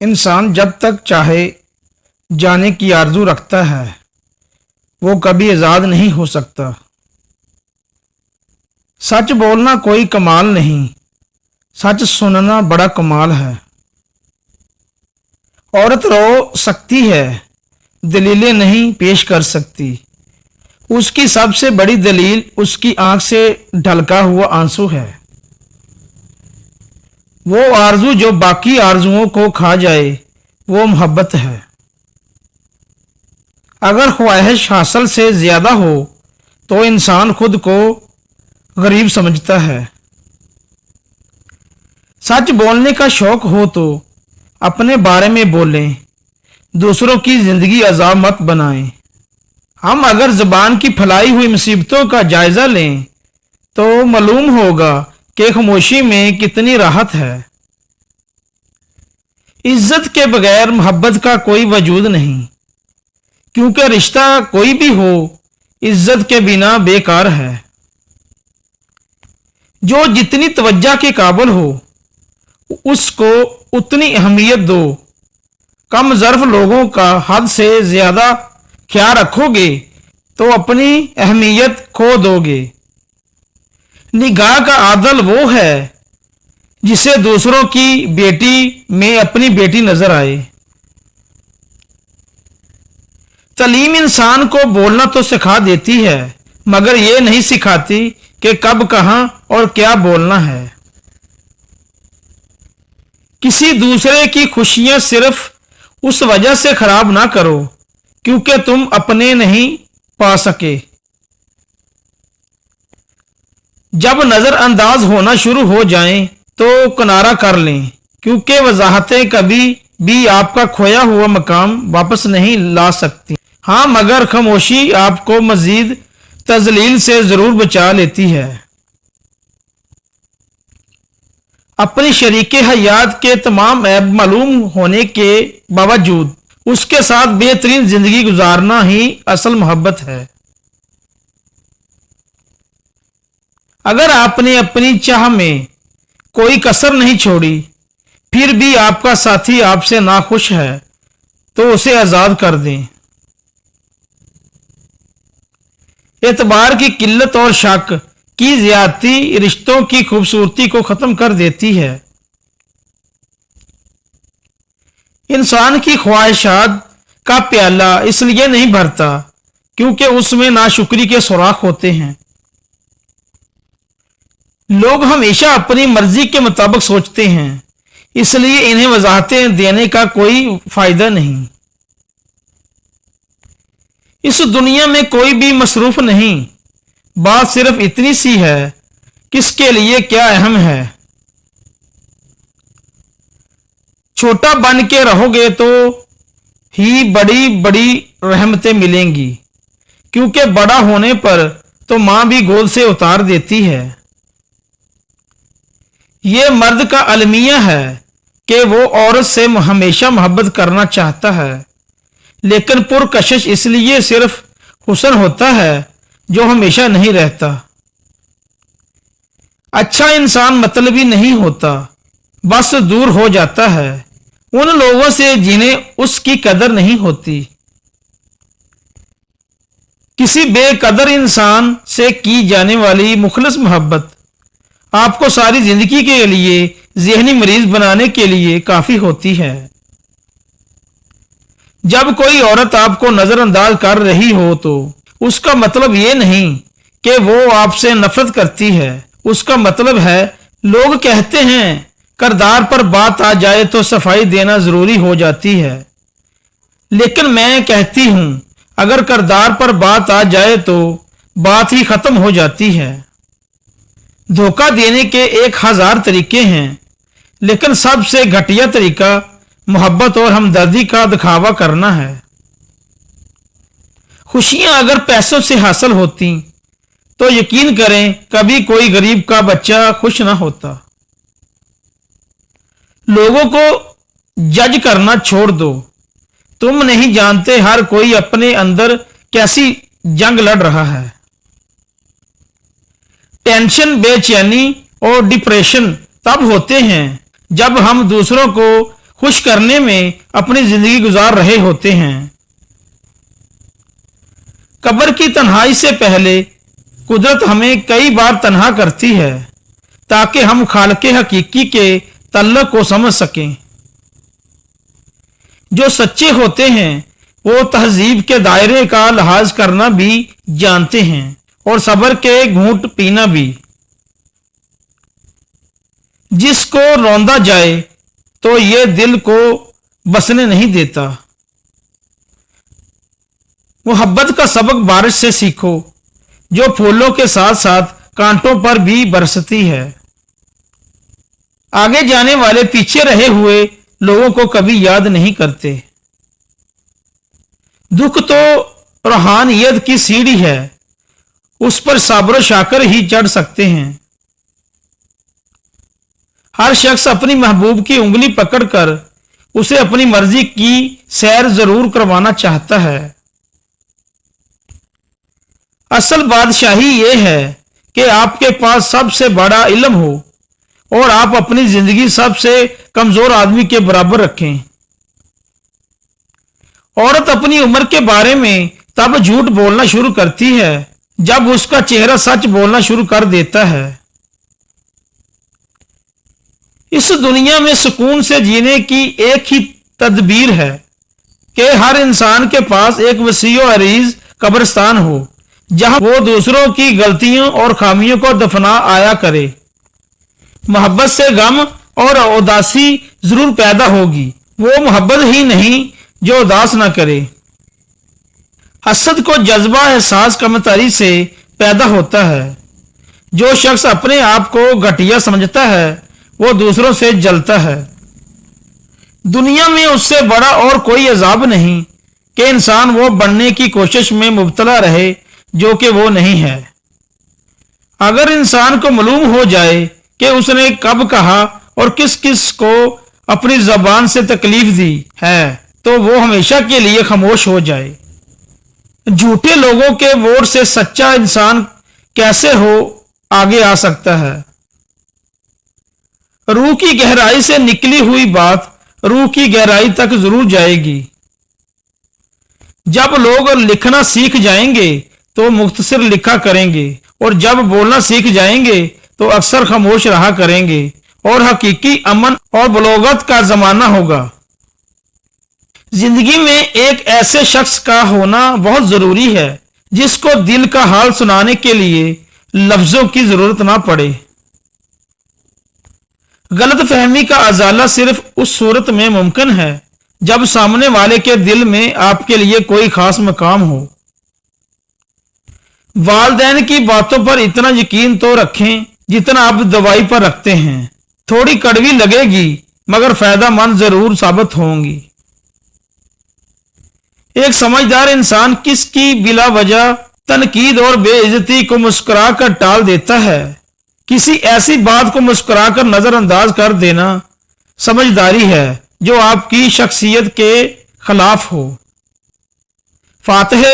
انسان جب تک چاہے جانے کی آرزو رکھتا ہے وہ کبھی آزاد نہیں ہو سکتا۔ سچ بولنا کوئی کمال نہیں، سچ سننا بڑا کمال ہے۔ عورت رو سکتی ہے، دلیلیں نہیں پیش کر سکتی۔ اس کی سب سے بڑی دلیل اس کی آنکھ سے ڈھلکا ہوا آنسو ہے۔ وہ آرزو جو باقی آرزوؤں کو کھا جائے وہ محبت ہے۔ اگر خواہش حاصل سے زیادہ ہو تو انسان خود کو غریب سمجھتا ہے۔ سچ بولنے کا شوق ہو تو اپنے بارے میں بولیں، دوسروں کی زندگی عذاب مت بنائیں۔ ہم اگر زبان کی پھیلائی ہوئی مصیبتوں کا جائزہ لیں تو معلوم ہوگا کہ خاموشی میں کتنی راحت ہے۔ عزت کے بغیر محبت کا کوئی وجود نہیں، کیونکہ رشتہ کوئی بھی ہو عزت کے بنا بیکار ہے۔ جو جتنی توجہ کے قابل ہو اس کو اتنی اہمیت دو۔ کم ظرف لوگوں کا حد سے زیادہ خیال رکھو گے تو اپنی اہمیت کھو دو گے۔ نگاہ کا عادل وہ ہے جسے دوسروں کی بیٹی میں اپنی بیٹی نظر آئے۔ تعلیم انسان کو بولنا تو سکھا دیتی ہے مگر یہ نہیں سکھاتی کہ کب کہاں اور کیا بولنا ہے۔ کسی دوسرے کی خوشیاں صرف اس وجہ سے خراب نہ کرو کیونکہ تم اپنے نہیں پا سکے۔ جب نظر انداز ہونا شروع ہو جائیں تو کنارہ کر لیں کیونکہ وضاحتیں کبھی بھی آپ کا کھویا ہوا مقام واپس نہیں لا سکتی۔ ہاں مگر خاموشی آپ کو مزید تذلیل سے ضرور بچا لیتی ہے۔ اپنی شریک حیات کے تمام عیب معلوم ہونے کے باوجود اس کے ساتھ بہترین زندگی گزارنا ہی اصل محبت ہے۔ اگر آپ نے اپنی چاہ میں کوئی کسر نہیں چھوڑی پھر بھی آپ کا ساتھی آپ سے ناخوش ہے تو اسے آزاد کر دیں۔ اعتبار کی قلت اور شک کی زیادتی رشتوں کی خوبصورتی کو ختم کر دیتی ہے۔ انسان کی خواہشات کا پیالہ اس لیے نہیں بھرتا کیونکہ اس میں ناشکری کے سوراخ ہوتے ہیں۔ لوگ ہمیشہ اپنی مرضی کے مطابق سوچتے ہیں اس لیے انہیں وضاحتیں دینے کا کوئی فائدہ نہیں۔ اس دنیا میں کوئی بھی مصروف نہیں، بات صرف اتنی سی ہے کس کے لیے کیا اہم ہے۔ چھوٹا بن کے رہو گے تو ہی بڑی بڑی رحمتیں ملیں گی کیونکہ بڑا ہونے پر تو ماں بھی گود سے اتار دیتی ہے۔ یہ مرد کا المیہ ہے کہ وہ عورت سے ہمیشہ محبت کرنا چاہتا ہے لیکن پرکشش اس لیے صرف حسن ہوتا ہے جو ہمیشہ نہیں رہتا۔ اچھا انسان مطلبی نہیں ہوتا، بس دور ہو جاتا ہے ان لوگوں سے جنہیں اس کی قدر نہیں ہوتی۔ کسی بے قدر انسان سے کی جانے والی مخلص محبت آپ کو ساری زندگی کے لیے ذہنی مریض بنانے کے لیے کافی ہوتی ہے۔ جب کوئی عورت آپ کو نظر انداز کر رہی ہو تو اس کا مطلب یہ نہیں کہ وہ آپ سے نفرت کرتی ہے، اس کا مطلب ہے لوگ کہتے ہیں کردار پر بات آ جائے تو صفائی دینا ضروری ہو جاتی ہے، لیکن میں کہتی ہوں اگر کردار پر بات آ جائے تو بات ہی ختم ہو جاتی ہے۔ دھوکہ دینے کے 1000 طریقے ہیں لیکن سب سے گھٹیا طریقہ محبت اور ہمدردی کا دکھاوا کرنا ہے۔ خوشیاں اگر پیسوں سے حاصل ہوتی تو یقین کریں کبھی کوئی غریب کا بچہ خوش نہ ہوتا۔ لوگوں کو جج کرنا چھوڑ دو، تم نہیں جانتے ہر کوئی اپنے اندر کیسی جنگ لڑ رہا ہے۔ ٹینشن، بے چینی اور ڈپریشن تب ہوتے ہیں جب ہم دوسروں کو खुश करने में अपनी जिंदगी गुजार रहे होते हैं। कब्र की तन्हाई से पहले कुदरत हमें कई बार तन्हा करती है ताकि हम खालिक हकीकी के तल्लुक को समझ सकें। जो सच्चे होते हैं वो तहजीब के दायरे का लिहाज करना भी जानते हैं और सब्र के घूंट पीना भी। जिसको रौंदा जाए तो ये दिल को बसने नहीं देता। मोहब्बत का सबक बारिश से सीखो जो फूलों के साथ साथ कांटों पर भी बरसती है। आगे जाने वाले पीछे रहे हुए लोगों को कभी याद नहीं करते। दुख तो रूहानियत की सीढ़ी है, उस पर सब्र शाकर ही चढ़ सकते हैं। हर शख्स अपनी महबूब की उंगली पकड़कर उसे अपनी मर्जी की सैर जरूर करवाना चाहता है। असल बादशाही यह है कि आपके पास सबसे बड़ा इल्म हो और आप अपनी जिंदगी सबसे कमजोर आदमी के बराबर रखें। औरत अपनी उम्र के बारे में तब झूठ बोलना शुरू करती है जब उसका चेहरा सच बोलना शुरू कर देता है। इस दुनिया में सुकून से जीने की एक ही तदबीर है कि हर इंसान के पास एक वसीओ अरीज कब्रिस्तान हो जहां वो दूसरों की गलतियों और खामियों को दफना आया करे। मोहब्बत से गम और उदासी जरूर पैदा होगी, वो मोहब्बत ही नहीं जो उदास ना करे। हसद को जज्बा एहसास कमतरी से पैदा होता है। जो शख्स अपने आप को घटिया समझता है वो दूसरों से जलता है। दुनिया में उससे बड़ा और कोई अजाब नहीं कि इंसान वो बनने की कोशिश में मुब्तला रहे जो कि वो नहीं है। अगर इंसान को मालूम हो जाए कि उसने कब कहा और किस किस को अपनी जबान से तकलीफ दी है तो वो हमेशा के लिए खामोश हो जाए। झूठे लोगों के वोट से सच्चा इंसान कैसे हो आगे आ सकता है। रूह की गहराई से निकली हुई बात रूह की गहराई तक जरूर जाएगी। जब लोग लिखना सीख जाएंगे तो मुख्तसर लिखा करेंगे और जब बोलना सीख जाएंगे तो अक्सर खामोश रहा करेंगे और हकीकी अमन और बलोगत का जमाना होगा। जिंदगी में एक ऐसे शख्स का होना बहुत जरूरी है जिसको दिल का हाल सुनाने के लिए लफ्जों की जरूरत ना पड़े। गलत फहमी का अजाला सिर्फ उस सूरत में मुमकिन है जब सामने वाले के दिल में आपके लिए कोई खास मकाम हो। वालिदैन की बातों पर इतना यकीन तो रखें जितना आप दवाई पर रखते हैं। थोड़ी कड़वी लगेगी मगर फायदेमंद जरूर साबित होंगी। एक समझदार इंसान किसकी बिला वजह तनकीद और बेइज्जती को मुस्कुरा कर टाल देता है। किसी ऐसी बात को मुस्कुरा कर नजरअंदाज कर देना समझदारी है जो आपकी शख्सियत के खिलाफ हो। फातह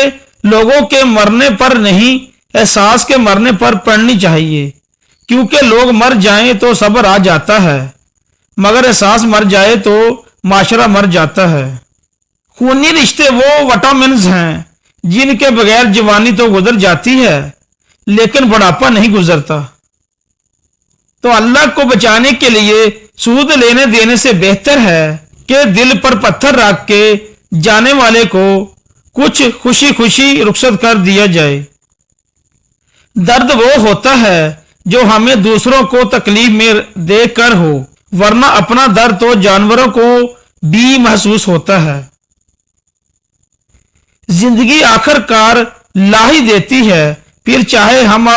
लोगों के मरने पर नहीं एहसास के मरने पर पड़नी चाहिए, क्योंकि लोग मर जाएं तो सब्र आ जाता है मगर एहसास मर जाए तो माशरा मर जाता है। खूनी रिश्ते वो विटामिन्स हैं जिनके बगैर जवानी तो गुजर जाती है लेकिन बुढ़ापा नहीं गुजरता। तो अल्लाह को बचाने के लिए सूद लेने देने से बेहतर है कि दिल पर पत्थर रख के जाने वाले को कुछ खुशी खुशी रुखसत कर दिया जाए। दर्द वो होता है जो हमें दूसरों को तकलीफ में देकर हो, वरना अपना दर्द तो जानवरों को भी महसूस होता है। जिंदगी आखिरकार ला ही देती है, फिर चाहे हम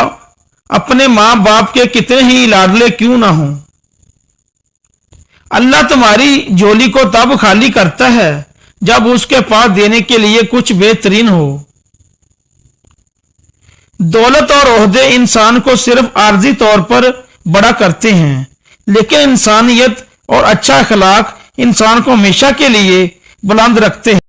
अपने माँ बाप के कितने ही लाडले क्यों ना हों। अल्लाह तुम्हारी झोली को तब खाली करता है जब उसके पास देने के लिए कुछ बेहतरीन हो। दौलत और ओहदे इंसान को सिर्फ आर्जी तौर पर बड़ा करते हैं, लेकिन इंसानियत और अच्छा अखलाक इंसान को हमेशा के लिए बुलंद रखते हैं।